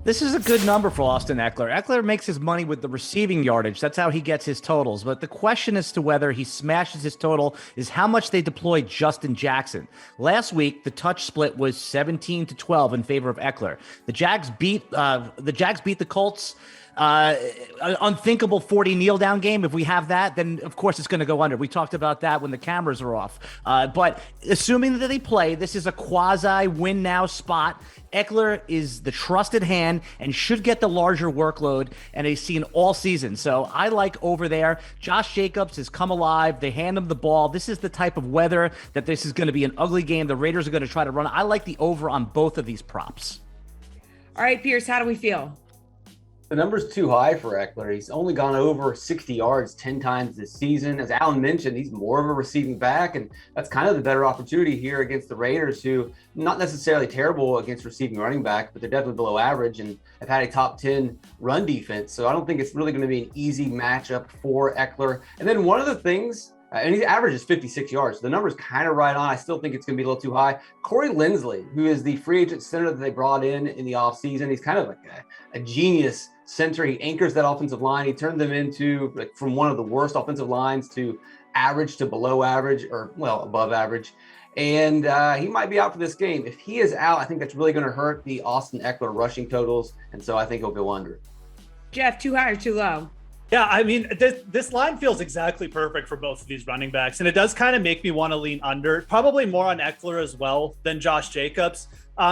This is a good number for Austin Ekeler. Ekeler makes his money with the receiving yardage. That's how he gets his totals. But the question as to whether he smashes his total is how much they deploy Justin Jackson. Last week, the touch split was 17-12 in favor of Ekeler. The Jags beat the Colts. An unthinkable 40 kneel down game. If we have that, then of course it's going to go under. We talked about that when the cameras are off. But assuming that they play, this is a quasi win now spot. Ekeler is the trusted hand and should get the larger workload, and he's seen all season. So I like over there. Josh Jacobs has come alive. They hand him the ball. This is the type of weather that this is going to be an ugly game. The Raiders are going to try to run. I like the over on both of these props. All right, Pierce, how do we feel? The number's too high for Ekeler. He's only gone over 60 yards 10 times this season. As Alan mentioned, he's more of a receiving back, and that's kind of the better opportunity here against the Raiders, who not necessarily terrible against receiving running back, but they're definitely below average and have had a top 10 run defense. So I don't think it's really going to be an easy matchup for Ekeler. And then one of the things, and his average is 56 yards. So the number's kind of right on. I still think it's going to be a little too high. Corey Linsley, who is the free agent center that they brought in the offseason, he's kind of like a genius center. He anchors that offensive line. He turned them into from one of the worst offensive lines to average to below average, or well, above average. And he might be out for this game. If he is out, I think that's really going to hurt the Austin Ekeler rushing totals. And so I think he'll go under. Geoff, too high or too low? Yeah, I mean, this line feels exactly perfect for both of these running backs, and it does kind of make me want to lean under, probably more on Ekeler as well than Josh Jacobs.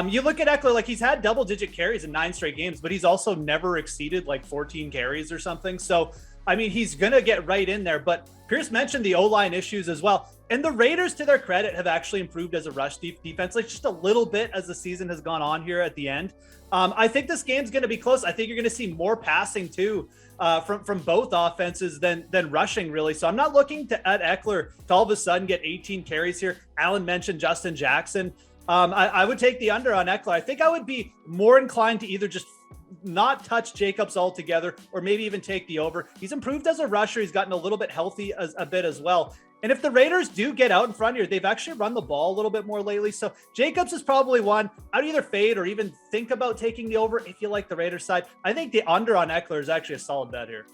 You look at Ekeler, like he's had double-digit carries in 9 straight games, but he's also never exceeded like 14 carries or something. So, I mean, he's going to get right in there. But Pearce mentioned the O-line issues as well. And the Raiders, to their credit, have actually improved as a rush defense, like just a little bit as the season has gone on here at the end. I think this game's going to be close. I think you're going to see more passing too from both offenses than rushing, really. So I'm not looking at Ekeler to all of a sudden get 18 carries here. Alan mentioned Justin Jackson. I would take the under on Ekeler. I think I would be more inclined to either just not touch Jacobs altogether or maybe even take the over. He's improved as a rusher. He's gotten a little bit healthy a bit as well. And if the Raiders do get out in front here, they've actually run the ball a little bit more lately. So Jacobs is probably one I'd either fade or even think about taking the over if you like the Raiders side. I think the under on Ekeler is actually a solid bet here.